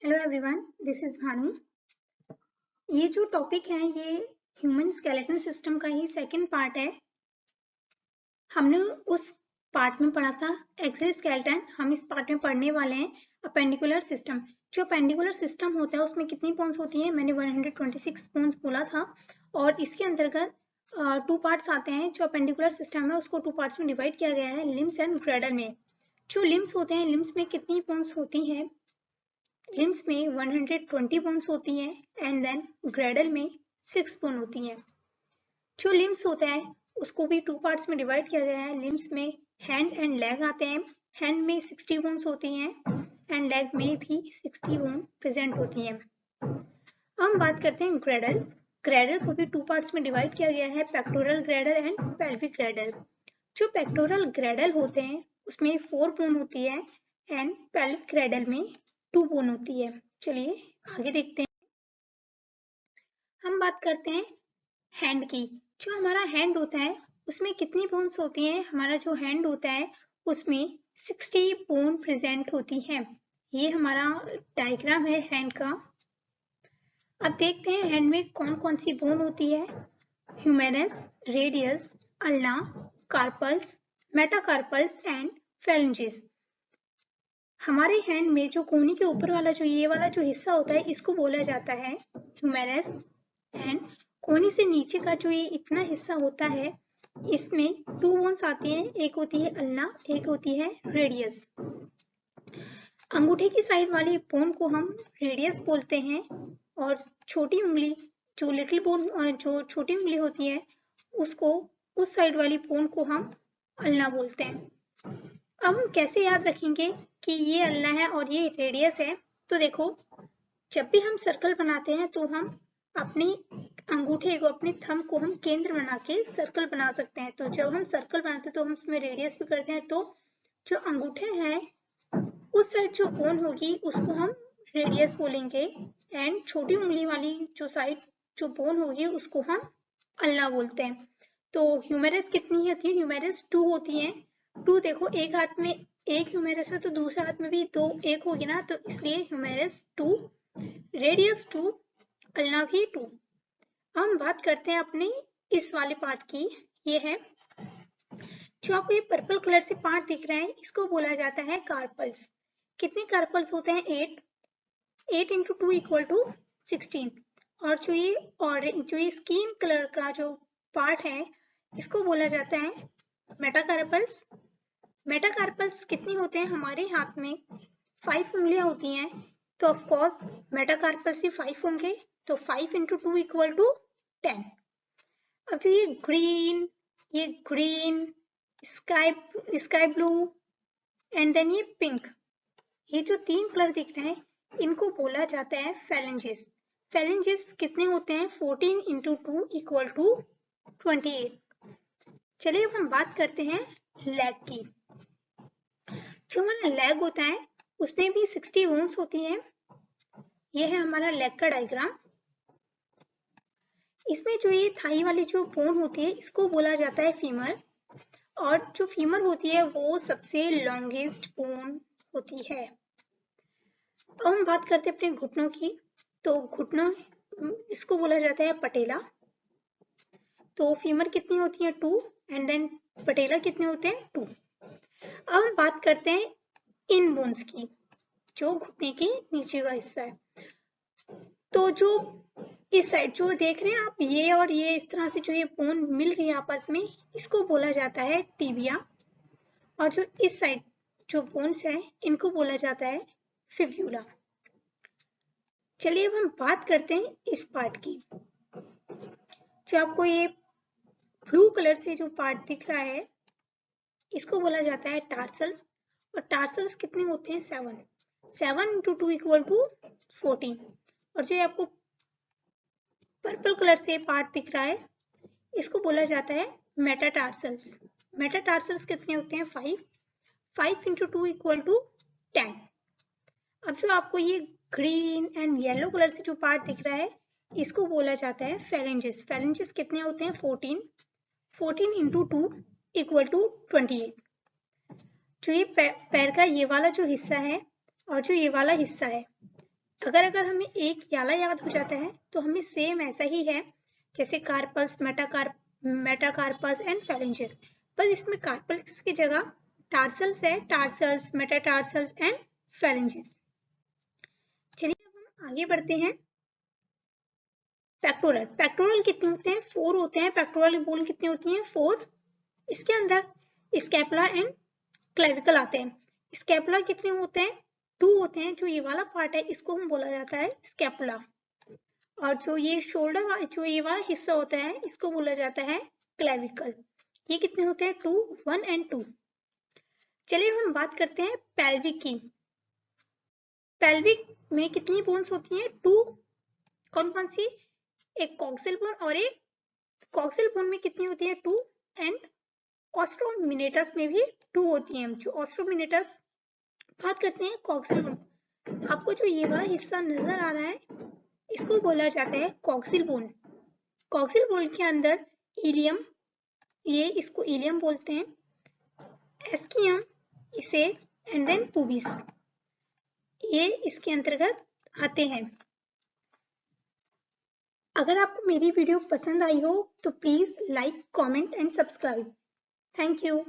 Hello everyone, this is Bhanu. ये जो topic है ये ह्यूमन स्केलेटन सिस्टम का ही सेकंड पार्ट है। हमने उस पार्ट में पढ़ा था एक्सोस्केलेटन। हम इस पार्ट में पढ़ने वाले हैं अपेंडिकुलर सिस्टम। जो अपेंडिकुलर सिस्टम होता है उसमें कितनी बोन्स होती है? मैंने 126 बोन्स बोला था और इसके अंतर्गत टू पार्ट्स आते हैं। जो अपेंडिकुलर सिस्टम है उसको टू पार्ट्स में डिवाइड किया गया है, लिम्स एंड ग्रेडल में। जो लिम्स होते हैं, लिम्स में कितनी बोन्स होती है? लिम्स में 120 बोन्स होती हैं एंड देन ग्रेडल में 6 बोन होती हैं। जो लिम्स होता है उसको भी टू पार्ट्स में डिवाइड किया गया है। लिम्स में हैंड एंड लेग आते हैं। हैंड में 60 बोन्स होती हैं एंड लेग में भी 60 बोन प्रेजेंट होती हैं। हम बात करते हैं ग्रेडल। ग्रेडल को भी टू पार्ट्स में डिवाइड किया गया है, pectoral Gradle and pelvic Gradle. जो पेक्टोरल ग्रेडल होते हैं उसमें 4 बोन होती है एंड पेल्विक ग्रेडल में 2 बोन होती है। चलिए आगे देखते हैं। हम बात करते हैं हैंड की। जो हमारा हैंड होता है उसमें कितनी बोन्स होती हैं? हमारा जो हैंड होता है उसमें 60 बोन प्रेजेंट होती है। ये हमारा डायग्राम है हैंड का। अब देखते हैं हैंड में कौन कौन सी बोन होती है। Humerus, radius, ulna, carpals, metacarpals and phalanges. हमारे हैंड में जो कोहनी के ऊपर वाला जो ये वाला जो हिस्सा होता है इसको बोला जाता है ह्यूमेरस एंड कोहनी से नीचे का जो ये इतना हिस्सा होता है इसमें 2 बोन्स आती हैं। एक होती है अल्ना, एक होती है रेडियस। अंगूठे की साइड वाली बोन को हम रेडियस बोलते हैं और छोटी उंगली जो लिटिल बोन जो छोटी उंगली होती है उसको उस साइड वाली बोन को हम अल्ना बोलते हैं। अब हम कैसे याद रखेंगे कि ये अल्ना है और ये रेडियस है? तो देखो, जब भी हम सर्कल बनाते हैं तो हम अपने अंगूठे को, अपने थंब को हम केंद्र बना के सर्कल बना सकते हैं। तो जब हम सर्कल बनाते हैं तो हम उसमें रेडियस भी करते हैं। तो जो अंगूठे हैं उस साइड जो बोन होगी उसको हम रेडियस बोलेंगे एंड छोटी उंगली वाली जो साइड जो बोन होगी उसको हम अल्ना बोलते हैं। तो ह्यूमेरस कितनी होती है? ह्यूमेरस 2 होती है। 2 देखो, एक हाथ में एक ह्यूमेरस है तो दूसरे हाथ में भी 2 एक होगी ना, तो इसलिए ह्यूमेरस 2, रेडियस 2, अल्ना भी 2। हम बात करते हैं अपने इस वाले पार्ट की। ये है जो आपको ये पर्पल कलर से पार्ट दिख रहा है इसको बोला जाता है कार्पल्स। कितने कार्पल्स होते हैं? 8 इंटू 2 इक्वल टू 16। और जो ये स्किन कलर का जो पार्ट है इसको बोला जाता है मेटाकार्पल्स। मेटाकार्पल्स कितने होते हैं? हमारे हाथ में 5 उंगलियां होती हैं तो ऑफ कोर्स मेटाकार्पल्स ही 5 होंगे। तो 5 इंटू 2 इक्वल टू 10। अब जो ये green, sky blue and then ये पिंक, ये जो 3 कलर दिख रहे हैं इनको बोला जाता है फेरेंजिस। फेरेंजिस कितने होते हैं? 14 इंटू 2 इक्वल टू 28। चलिए अब हम बात करते हैं लेग की। जो हमारा लेग होता है उसमें भी 60 बोन्स होती है। ये है हमारा लेग का डायग्राम। इसमें जो ये थाई वाली जो बोन होती है इसको बोला जाता है फीमर, और जो फीमर होती है वो सबसे लॉन्गेस्ट बोन होती है। तो हम बात करते हैं अपने घुटनों की। तो घुटनों इसको बोला जाता है पटेला। तो फीमर कितनी होती है? 2 एंड देन पटेला कितने होते हैं? 2। अब हम बात करते हैं इन बोन्स की, जो घुटने के नीचे का हिस्सा है। तो जो इस साइड जो देख रहे हैं आप, ये और ये इस तरह से जो ये बोन मिल रही है आपस में इसको बोला जाता है टिबिया। और जो इस साइड जो बोन्स है इनको बोला जाता है फिब्यूला। चलिए अब हम बात करते हैं इस पार्ट की। जो आपको ये ब्लू कलर से जो पार्ट दिख रहा है इसको बोला जाता है टार्सल्स। और टार्सल्स कितने होते हैं? 7 इंटू 2 इक्वल टू 14। और जो आपको पर्पल कलर से पार्ट दिख रहा है इसको बोला जाता है मेटाटार्सल्स। मेटाटार्सल्स कितने होते हैं? 5 इंटू 2 इक्वल टू 10। अब जो आपको ये ग्रीन एंड येलो कलर से जो पार्ट दिख रहा है इसको बोला जाता है फेरेंजिस। फेरेंजिस कितने होते हैं? 14 इंटू 2 इक्वल टू 28। जो ये पैर का ये वाला जो हिस्सा है और जो ये वाला हिस्सा है, अगर हमें एक याला याद हो जाता है तो हमें सेम ऐसा ही है जैसे कार्पल्स, मेटाकार्पस एंड फेरेंजियस, बस इसमें कार्पल्स की जगह टार्सल्स है, टार्सल्स, मेटाटार्सल्स एंड फेरेंजियस। चलिए अब हम आगे बढ़ते हैं। पेक्टोरल, पेक्टोरल कितने होते हैं? 4 होते हैं। पेक्टोरल बोन कितनी होती हैं? 4। इसके अंदर स्कैपुला एंड क्लेविकल आते हैं। स्कैपुला कितने होते हैं? 2 होते हैं। जो ये वाला पार्ट है इसको हम बोला जाता है स्कैपुला, और जो ये शोल्डर, जो ये वाला हिस्सा होता है इसको बोला जाता है क्लेविकल। ये कितने होते हैं? 2, 1 एंड 2। चलिए हम बात करते हैं पेल्विक की। पेल्विक में कितनी बोन्स होती हैं? 2। कौन कौन सी? एक कॉक्सिल बोन, और एक कॉक्सिल बोन में कितनी होती है? 2 एंड ऑस्ट्रोमिनेटस में भी 2 होती हैं। जो ऑस्ट्रोमिनेटस, बात करते हैं कॉक्सिल बोन। आपको जो ये वाला हिस्सा नजर आ रहा है इसको बोला जाता है कॉक्सिल बोन। कॉक्सिल बोन के अंदर इलियम, ये इसको इलियम बोलते हैं, एस्कियम इसे, एंड देन पुबिस, ये इसके अंतर्गत आते हैं। अगर आपको मेरी वीडियो पसंद आई हो तो please like, comment and subscribe. Thank you.